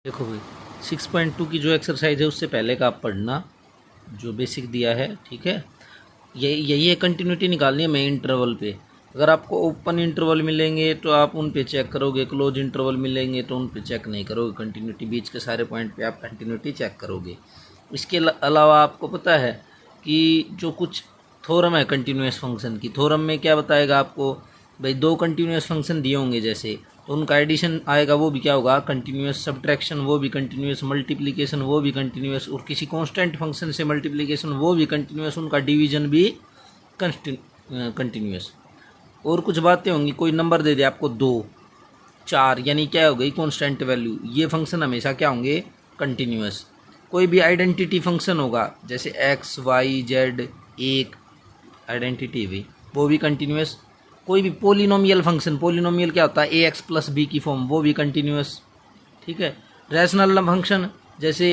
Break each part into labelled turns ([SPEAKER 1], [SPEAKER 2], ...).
[SPEAKER 1] देखो भाई 6.2 की जो एक्सरसाइज है उससे पहले का आप पढ़ना, जो बेसिक दिया है, ठीक है। यही है, कंटिन्यूटी निकालनी है मेन इंटरवल पे। अगर आपको ओपन इंटरवल मिलेंगे तो आप उन पे चेक करोगे, क्लोज इंटरवल मिलेंगे तो उन पे चेक नहीं करोगे कंटिन्यूटी, बीच के सारे पॉइंट पे आप कंटिन्यूटी चेक करोगे। इसके अलावा आपको पता है कि जो कुछ थ्योरम है कंटिन्यूस फंक्शन की, थ्योरम में क्या बताएगा आपको, भाई दो कंटिन्यूस फंक्शन दिए होंगे जैसे, तो उनका एडिशन आएगा, वो भी क्या होगा कंटिन्यूस, सब्ट्रैक्शन वो भी कंटिन्यूस, मल्टीप्लिकेशन वो भी कंटिन्यूस, और किसी कांस्टेंट फंक्शन से मल्टीप्लिकेशन वो भी कंटिन्यूस, उनका डिवीजन भी कंटिन्यूस। और कुछ बातें होंगी, कोई नंबर दे दे आपको 2, 4, यानी क्या हो गई कांस्टेंट वैल्यू, ये फंक्शन हमेशा क्या होंगे कंटिन्यूस। कोई भी आइडेंटिटी फंक्शन होगा जैसे एक्स वाई जेड, एक आइडेंटिटी भी, वो भी कंटिन्यूस। कोई भी पोलिनोमियल फंक्शन, पोलिनोमियल क्या होता है ए एक्स प्लस बी की फॉर्म, वो भी कंटिन्यूस, ठीक है। रैशनल फंक्शन जैसे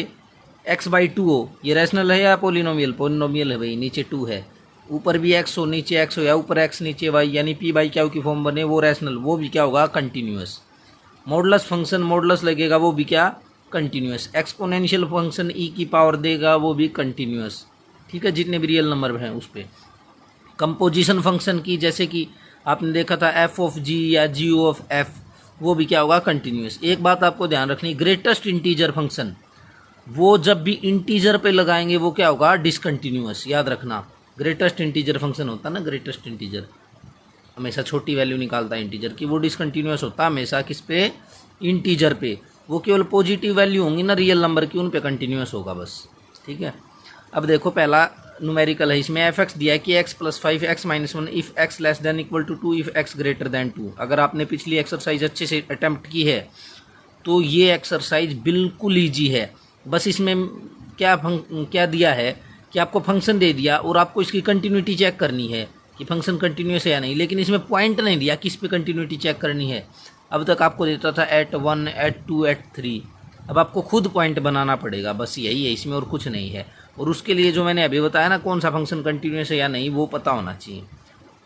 [SPEAKER 1] एक्स बाई 2 हो, ये रैशनल है या पोलिनोमियल, पोलिनोमियल है भाई, नीचे 2 है, ऊपर भी एक्स हो नीचे एक्स हो, या ऊपर एक्स नीचे वाई, यानी पी बाई क्यू की फॉर्म बने, वो रैशनल, वो भी क्या होगा कंटिन्यूस। मॉडुलस फंक्शन, मॉडुलस लगेगा वो भी क्या कंटिन्यूस। एक्सपोनेंशियल फंक्शन ई की पावर देगा वो भी कंटिन्यूस, ठीक है, जितने भी रियल नंबर हैं उस पर। कंपोजिशन फंक्शन की जैसे कि आपने देखा था एफ ऑफ जी या जी ऑफ एफ, वो भी क्या होगा कंटिन्यूस। एक बात आपको ध्यान रखनी, ग्रेटेस्ट इंटीजर फंक्शन वो जब भी इंटीजर पे लगाएंगे वो क्या होगा डिसकंटिन्यूस, याद रखना। ग्रेटेस्ट इंटीजर फंक्शन होता है ना, ग्रेटेस्ट इंटीजर हमेशा छोटी वैल्यू निकालता है इंटीजर की, वो डिसकंटिन्यूस होता है हमेशा किस पे, इंटीजर पे। वो केवल पॉजिटिव वैल्यू होंगी ना रियल नंबर की, उन पे कंटिन्यूस होगा बस, ठीक है। अब देखो पहला न्यूमेरिकल है, इसमें एफ एक्स दिया है कि X plus 5 X minus 1 if X less than equal to 2 if X greater than 2। अगर आपने पिछली एक्सरसाइज अच्छे से अटेम्प्ट की है तो ये एक्सरसाइज बिल्कुल ईजी है। बस इसमें क्या दिया है कि आपको फंक्शन दे दिया और आपको इसकी कंटिन्यूटी चेक करनी है कि फंक्शन कंटिन्यूस है या नहीं, लेकिन इसमें पॉइंट नहीं दिया किस पे कंटिन्यूटी चेक करनी है। अब तक आपको देता था एट 1 एट 2 एट 3, अब आपको खुद पॉइंट बनाना पड़ेगा, बस यही है इसमें और कुछ नहीं है। और उसके लिए जो मैंने अभी बताया ना कौन सा फंक्शन कंटिन्यूस है या नहीं वो पता होना चाहिए।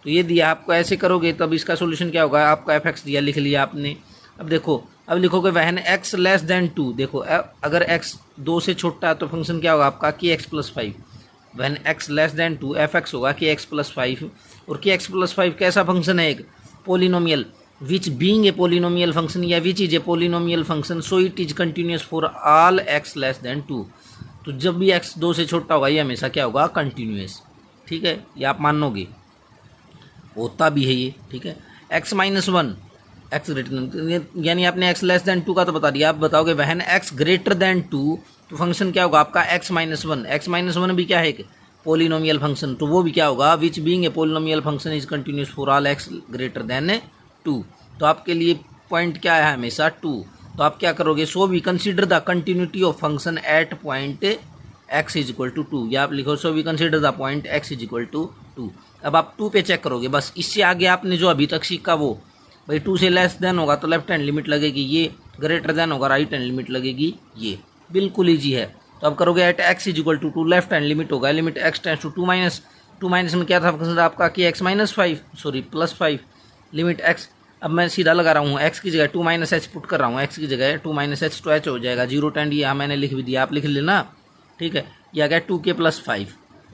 [SPEAKER 1] तो ये दिया आपको, ऐसे करोगे तब इसका सोल्यूशन क्या होगा, आपका एफ एक्स दिया लिख लिया आपने। अब देखो, अब लिखोगे वहन एक्स लेस देन 2, देखो अगर एक्स 2 से छोटा है तो फंक्शन क्या होगा आपका कि एक्स प्लस 5, वहन X less than 2 F x होगा कि एक्स प्लस 5। और कि एक्स प्लस 5 कैसा फंक्शन है, एक polynomial, which being a polynomial function या which is a polynomial function so it is continuous for all x less than 2। तो जब भी एक्स 2 से छोटा होगा ये हमेशा क्या होगा कंटिन्यूस, ठीक है, ये आप मानोगे, होता भी है ये, ठीक है। एक्स माइनस 1 एक्स ग्रेटर, यानी आपने एक्स लेस देन 2 का तो बता दिया, आप बताओगे वहन एक्स ग्रेटर देन 2 तो फंक्शन क्या होगा आपका एक्स माइनस 1। एक्स माइनस 1 भी क्या है एक पोलिनोमियल फंक्शन, तो वो भी क्या होगा which being a polynomial function is continuous for all x greater than 2। तो आपके लिए पॉइंट क्या है हमेशा 2। तो आप क्या करोगे, so we consider the continuity of function at point X is equal to 2, या आप लिखो so we consider the point X is equal to 2। अब आप 2 पे चेक करोगे, बस इससे आगे आपने जो अभी तक सीखा वो, भाई 2 से लेस देन होगा तो लेफ्ट हैंड लिमिट लगेगी ये, ग्रेटर देन होगा राइट हैंड लिमिट लगेगी ये, बिल्कुल ईजी है। तो अब करोगे at x is equal to 2, left hand limit होगा limit x tends to 2 minus, 2 minus में क्या था फंक्शन आपका कि x minus 5 sorry plus 5 limit x. अब मैं सीधा लगा रहा हूँ, एक्स की जगह 2 माइनस एच पुट कर रहा हूँ, एक्स की जगह 2 माइनस एच तो एच हो जाएगा, जीरो टेंड ये मैंने लिख भी दिया, आप लिख लेना, ठीक है। ये आ गया 2k प्लस 5।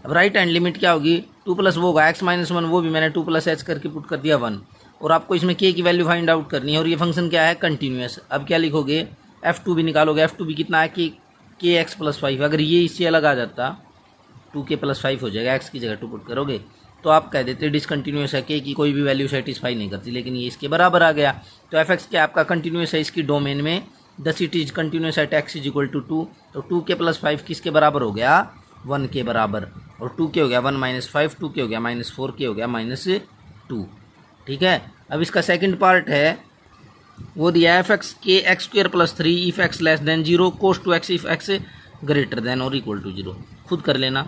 [SPEAKER 1] अब राइट हैंड लिमिट क्या होगी 2 प्लस वो होगा एक्स माइनस 1, वो भी मैंने 2 प्लस एच करके पुट कर दिया 1। और आपको इसमें k की वैल्यू फाइंड आउट करनी है और ये फंक्शन क्या है कंटिन्यूस। अब क्या लिखोगे f2 भी निकालोगे, f2 भी कितना है कि k एक्स प्लस 5, अगर ये इससे अलग आ जाता 2k प्लस 5 हो जाएगा, एक्स की जगह 2 पुट करोगे तो आप कह देते डिसकंटिन्यूस है, के की कोई भी वैल्यू सेटिस्फाई नहीं करती, लेकिन ये इसके बराबर आ गया। तो एफ एक्स क्या आपका कंटिन्यूस है इसकी डोमेन में, thus it is continuous at x is equal to 2, तो 2k प्लस 5 किसके बराबर हो गया 1 के बराबर, और 2k हो गया 1 माइनस 5, 2k हो गया माइनस 4k हो गया माइनस 2, ठीक है। अब इसका सेकंड पार्ट है वो दिया एफ एक्स के X square plus 3 if X less than 0 cos two X if X greater than और इक्वल टू 0, खुद कर लेना।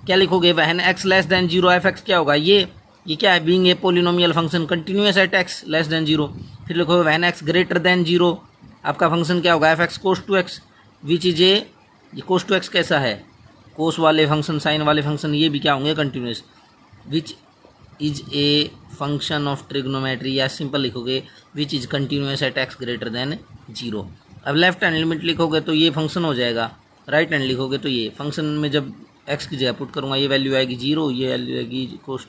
[SPEAKER 1] क्या लिखोगे when X less than 0 F X क्या होगा ये क्या है being a polynomial function continuous at X less than 0। फिर लिखोगे वहन एक्स ग्रेटर देन 0 आपका फंक्शन क्या होगा F X cos two X which is a, ये कोस टू एक्स कैसा है कोस वाले फंक्शन साइन वाले फंक्शन ये भी क्या होंगे continuous, which is a function of trigonometry, या सिंपल लिखोगे which is continuous at x greater then 0। अब लेफ्ट हैंड लिमिट लिखोगे तो ये फंक्शन हो जाएगा, राइट हैंड लिखोगे तो ये फंक्शन में जब एक्स की जगह पुट करूँगा ये वैल्यू आएगी 0, ये वैल्यू आएगी कोस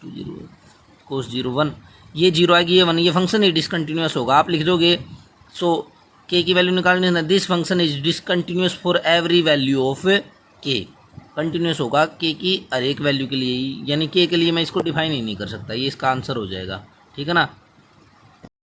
[SPEAKER 1] 0 1, ये 0 आएगी, ये 1, ये फंक्शन ही डिसकंटिन्यूस होगा। आप लिख दोगे सो के की वैल्यू निकालने ना, this function is discontinuous for every value of के, कंटिन्यूस होगा के की हर एक वैल्यू के लिए ही, यानी के लिए मैं इसको डिफाइन ही नहीं कर सकता, ये इसका आंसर हो जाएगा। ठीक है ना।